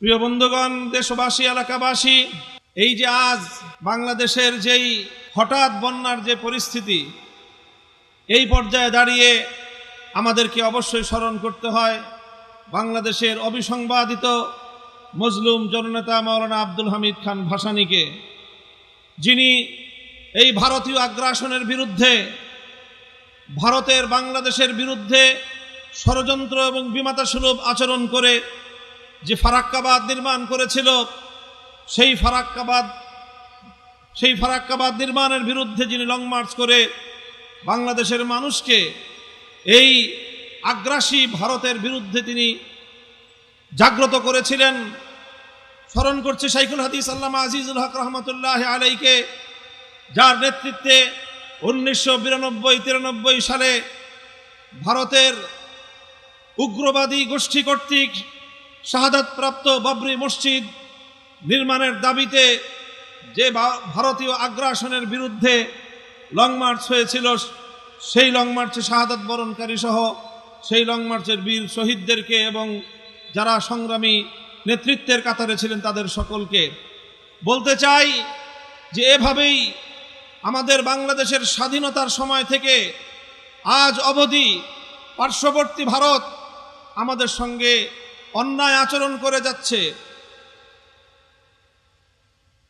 প্রিয় বন্ধুগণ, দেশবাসী, এলাকাবাসী, এই যে আজ বাংলাদেশের যেই হঠাৎ বন্যার যে পরিস্থিতি, এই পর্যায়ে দাঁড়িয়ে আমাদেরকে অবশ্যই স্মরণ করতে হয় বাংলাদেশের অবিসংবাদিত মজলুম জননেতা মাওলানা আব্দুল হামিদ খান ভাসানীকে, যিনি এই ভারতীয় আগ্রাসনের বিরুদ্ধে, ভারতের বাংলাদেশের বিরুদ্ধে ষড়যন্ত্র এবং বিমাতাসুলভ আচরণ করে যে ফারাক্কাবাদ নির্মাণ করেছিল, সেই ফারাক্কাবাদ নির্মাণের বিরুদ্ধে যিনি লং মার্চ করে বাংলাদেশের মানুষকে এই আগ্রাসী ভারতের বিরুদ্ধে তিনি জাগ্রত করেছিলেন। স্মরণ করছে শাইখুল হাদিস আল্লামা আজিজুল হক রহমতুল্লাহ আলাইকে, যার নেতৃত্বে 1992-93 সালে ভারতের উগ্রবাদী গোষ্ঠী কর্তৃক শাহাদাতপ্রাপ্ত বাবরি মসজিদ নির্মাণের দাবিতে যে ভারতীয় আগ্রাসনের বিরুদ্ধে লং মার্চ হয়েছিল, সেই লং মার্চে শাহাদাত বরণকারী সহ সেই লং মার্চের বীর শহীদদেরকে এবং যারা সংগ্রামী নেতৃত্বের কাতারে ছিলেন তাদের সকলকে বলতে চাই যে এভাবেই আমাদের বাংলাদেশের স্বাধীনতার সময় থেকে আজ অবধি পার্শ্ববর্তী ভারত আমাদের সঙ্গে অন্যায় আচরণ করে যাচ্ছে।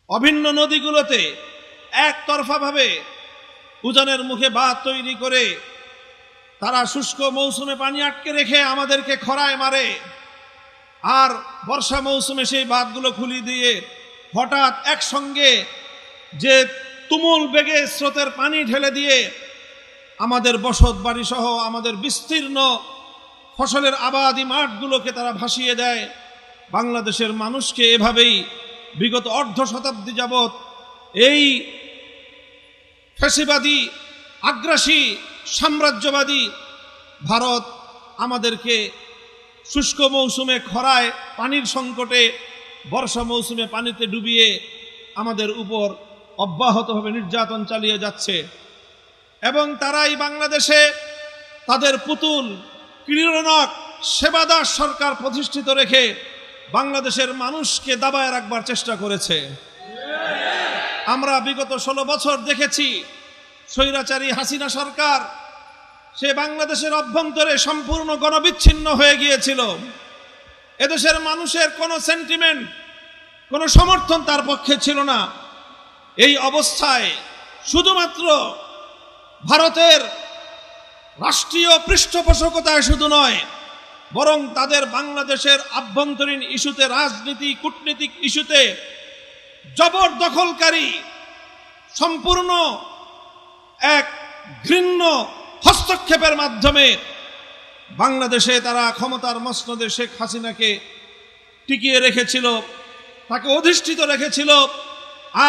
অভিন্ন নদীগুলোতে একতরফাভাবে উজানের মুখে বাঁধ তৈরি করে তারা শুষ্ক মৌসুমে পানি আটকে রেখে আমাদেরকে খরায় মারে, আর বর্ষা মৌসুমে সেই বাঁধগুলো খুলে দিয়ে হঠাৎ একসঙ্গে যে তুমুল বেগে স্রোতের পানি ঢেলে দিয়ে আমাদের বসত বাড়ি সহ আমাদের বিস্তীর্ণ ফসলের আবাদি মাঠগুলোকে তারা ভাসিয়ে দেয়। বাংলাদেশের মানুষকে এভাবেই বিগত অর্ধ শতাব্দী যাবৎ এই ফ্যাসিবাদী আগ্রাসী সাম্রাজ্যবাদী ভারত আমাদেরকে শুষ্ক মৌসুমে খরায় পানির সংকটে, বর্ষা মৌসুমে পানিতে ডুবিয়ে আমাদের উপর অব্যাহতভাবে নির্যাতন চালিয়ে যাচ্ছে। এবং তারাই বাংলাদেশে তাদের পুতুল ক্রীড়নক সেবাদাস সরকার প্রতিষ্ঠিত রেখে বাংলাদেশের মানুষকে দাবায় রাখবার চেষ্টা করেছে। আমরা বিগত 16 বছর দেখেছি স্বৈরাচারী হাসিনা সরকার, সে বাংলাদেশের অভ্যন্তরে সম্পূর্ণ গণবিচ্ছিন্ন হয়ে গিয়েছিল। এদেশের মানুষের কোনো সেন্টিমেন্ট, কোনো সমর্থন তার পক্ষে ছিল না। এই অবস্থায় শুধুমাত্র ভারতের রাষ্ট্রীয় পৃষ্ঠপোষকতায় শুধু নয়, বরং তাদের বাংলাদেশের আভ্যন্তরীণ ইস্যুতে, রাজনীতি কূটনীতিক ইস্যুতে জবরদখলকারী সম্পূর্ণ এক ঘৃণ্য হস্তক্ষেপের মাধ্যমে বাংলাদেশে তারা ক্ষমতার মসনদে শেখ হাসিনাকে টিকিয়ে রেখেছিল, তাকে অধিষ্ঠিত রেখেছিল।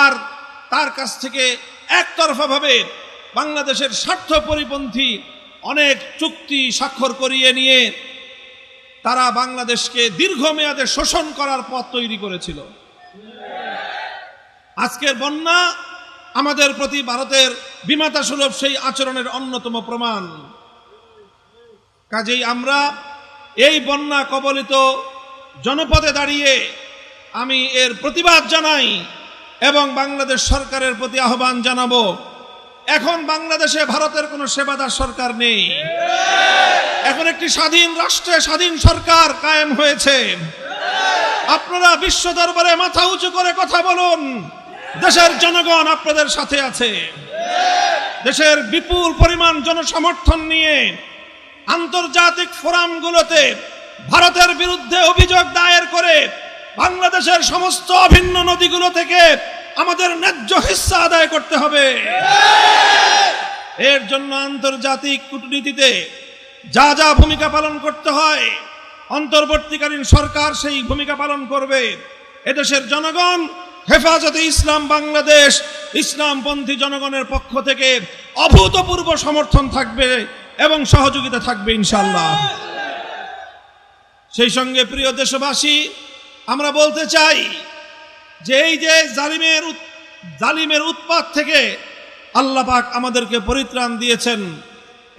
আর তার কাছ থেকে একতরফাভাবে বাংলাদেশের স্বার্থ পরিপন্থী অনেক চুক্তি স্বাক্ষর করিয়ে নিয়ে তারা বাংলাদেশকে দীর্ঘমেয়াদে শোষণ করার পথ তৈরি করেছিল। আজকের বন্যা আমাদের প্রতি ভারতের বিমাতাসুলভ সেই আচরণের অন্যতম প্রমাণ। কাজেই আমরা এই বন্যা কবলিত জনপদে দাঁড়িয়ে আমি এর প্রতিবাদ জানাই এবং বাংলাদেশ সরকারের প্রতি আহ্বান জানাবো। এখন বাংলাদেশে ভারতের কোনো সেবাদার সরকার নেই। এখন একটি স্বাধীন রাষ্ট্রে স্বাধীন সরকার কায়েম হয়েছে। আপনারা বিশ্ব দরবারে মাথা উঁচু করে কথা বলুন, দেশের জনগণ আপনাদের সাথে আছে। দেশের বিপুল পরিমাণ জনসমর্থন নিয়ে আন্তর্জাতিক ফোরামগুলোতে ভারতের বিরুদ্ধে অভিযোগ দায়ের করে বাংলাদেশের সমস্ত অভিন্ন নদীগুলো থেকে আমাদের ন্যায্য হিস্সা আদায় করতে হবে। এর জন্য আন্তর্জাতিক কূটনীতিতে যা যা ভূমিকা পালন করতে হয় অন্তর্বর্তীকালীন সরকার সেই ভূমিকা পালন করবে। এদেশের জনগণ হেফাজতে ইসলাম বাংলাদেশ ইসলামপন্থী জনগণের পক্ষ থেকে অভূতপূর্ব সমর্থন থাকবে এবং সহযোগিতা থাকবে ইনশাআল্লাহ। সেই সঙ্গে প্রিয় দেশবাসী, আমরা বলতে চাই যে এই যে জালিমের উৎপাত থেকে আল্লাহ পাক আমাদেরকে পরিত্রাণ দিয়েছেন,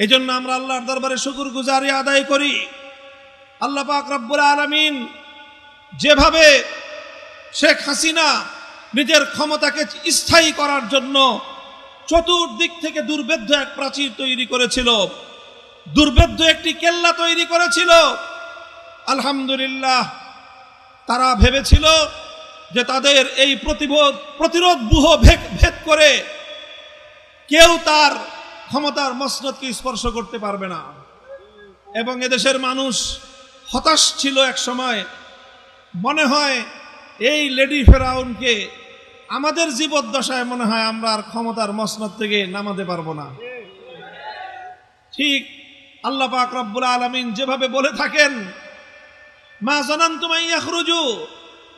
এই জন্য আমরা আল্লাহর দরবারে শুকরগুজারি আদায় করি। আল্লাহ পাক রব্বুল আলামিন যেভাবে শেখ হাসিনা নিজের ক্ষমতাকে স্থায়ী করার জন্য চতুর্দিক থেকে দুর্ভেদ্য এক প্রাচীর তৈরি করেছিল, দুর্ভেদ্য একটি কেল্লা তৈরি করেছিল। আলহামদুলিল্লাহ, তারা ভেবেছিল যে তাদের এই প্রতিরোধ ব্যূহ ভেদ করে কেউ তার ক্ষমতার মসনদকে স্পর্শ করতে পারবে না। এবং এদেশের মানুষ হতাশ ছিল এক সময়। মনে হয় এই লেডি ফেরাউনকে আমাদের জীবদ্দশায় মনে হয় আমরা আর ক্ষমতার মসনদ থেকে নামাতে পারবো না। ঠিক আল্লাহ পাক রব্বুল আলামিন যেভাবে বলে থাকেন, মা জানান্তুম আন ইয়াখরুজু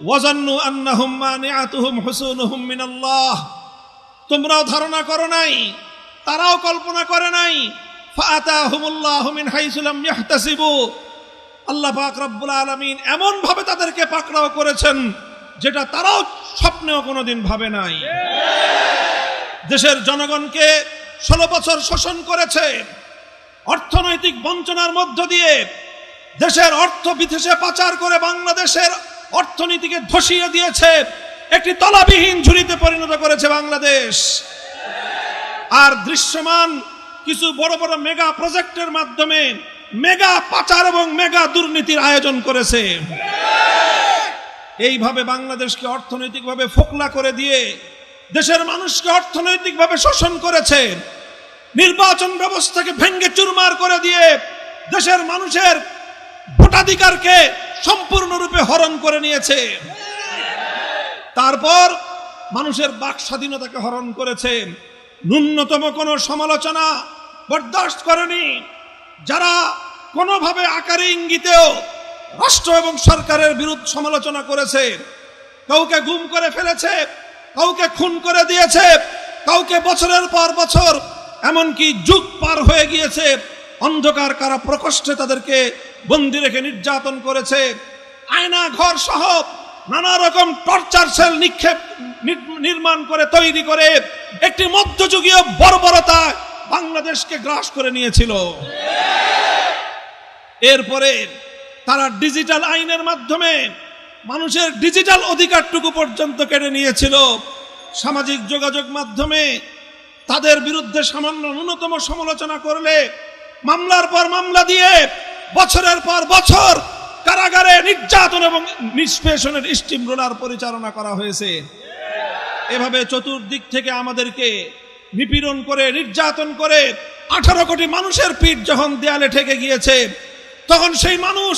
ওয়া জান্নু আন্নাহুম মানিআতুহুম হুসুনুহুম মিনাল্লাহ, তোমরাও ধারণা করো নাই, তারাও কল্পনা করে নাই, ফাআতাহুমুল্লাহু মিন হাইসু লাম ইয়াহতাসিবু, আল্লাহ পাক রব্বুল আলামিন এমন ভাবে তাদেরকে পাকড়াও করেছেন যেটা তারাও স্বপ্নেও কোনোদিন ভাবে নাই। দেশের জনগণকে 16 বছর শোষণ করেছে, অর্থনৈতিক বঞ্চনার মধ্য দিয়ে দেশের অর্থ বিদেশে পাচার করে বাংলাদেশের অর্থনীতিকে ধসিয়ে দিয়েছে, একটি তলাবিহীন ঝুড়িতে পরিণত করেছে বাংলাদেশ। আর দৃশ্যমান কিছু বড় বড় মেগা প্রজেক্টের মাধ্যমে মেগা পাচার এবং মেগা দুর্নীতির আয়োজন করেছে। এইভাবে বাংলাদেশকে অর্থনৈতিকভাবে ফোকলা করে দিয়ে দেশের মানুষকে অর্থনৈতিকভাবে শোষণ করেছে, নির্বাচন ব্যবস্থাকে ভেঙ্গে চুরমার করে দিয়ে দেশের মানুষের ভোটাধিকারকে সম্পূর্ণরূপে হরণ করে নিয়েছে। তারপর মানুষের বাক স্বাধীনতাকে হরণ করেছে। ন্যূনতম কোনো সমালোচনা বরদাস্ত করেনি। যারা কোনোভাবে আকারে ইঙ্গিতেও রাষ্ট্র এবং সরকারের বিরুদ্ধে সমালোচনা করেছে, কাউকে গুম করে ফেলেছে, কাউকে খুন করে দিয়েছে, কাউকে বছরের পর বছর এমনকি যুগ পার হয়ে গিয়েছে অন্ধকার কারা প্রকোষ্ঠে তাদেরকে বন্দী রেখে নির্যাতন করেছে। আয়না ঘর সহ নানা রকম টর্চার সেল নির্মাণ করে তৈরি করে একটি মধ্যযুগীয় বর্বরতা বাংলাদেশকে গ্রাস করে নিয়েছিল। এরপরে তারা ডিজিটাল আইনের মাধ্যমে মানুষের ডিজিটাল অধিকারটুকু পর্যন্ত কেড়ে নিয়েছিল। সামাজিক যোগাযোগ মাধ্যমে তাদের বিরুদ্ধে সামান্য ন্যূনতম সমালোচনা করলে মামলার পর মামলা দিয়ে বছরের পর বছর কারাগারে নির্যাতন এবং নিষ্পেষণের স্টিম রোলার পরিচালনা করা হয়েছে। এভাবে চতুর্দিক থেকে আমাদেরকে নিপীড়ন করে নির্যাতন করে 18 কোটি মানুষের পিঠ যখন দেয়ালে ঠেকে গিয়েছে, তখন সেই মানুষ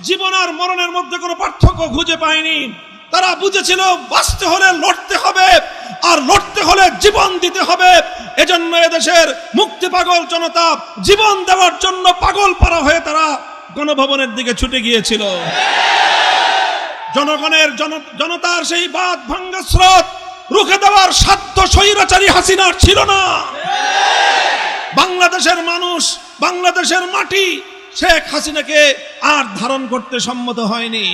জীবন আর মরণের মধ্যে কোনো পার্থক্য খুঁজে পায়নি। তারা বুঝেছিল বাঁচতে হলে লড়তে হবে, আর লড়তে হলে জীবন দিতে হবে। এজন্য এদেশের মুক্তি পাগল জনতা জীবন দেওয়ার জন্য পাগল পারা হয়ে তারা গণভবনের দিকে ছুটে গিয়েছিল। জনতার সেই বাঁধ ভাঙ্গা স্রোত রুখে দেওয়ার সাধ্য স্বৈরাচারী হাসিনার ছিল না। বাংলাদেশের মানুষ, বাংলাদেশের মাটি শেখ হাসিনাকে আর ধারণ করতে সম্মত হয়নি।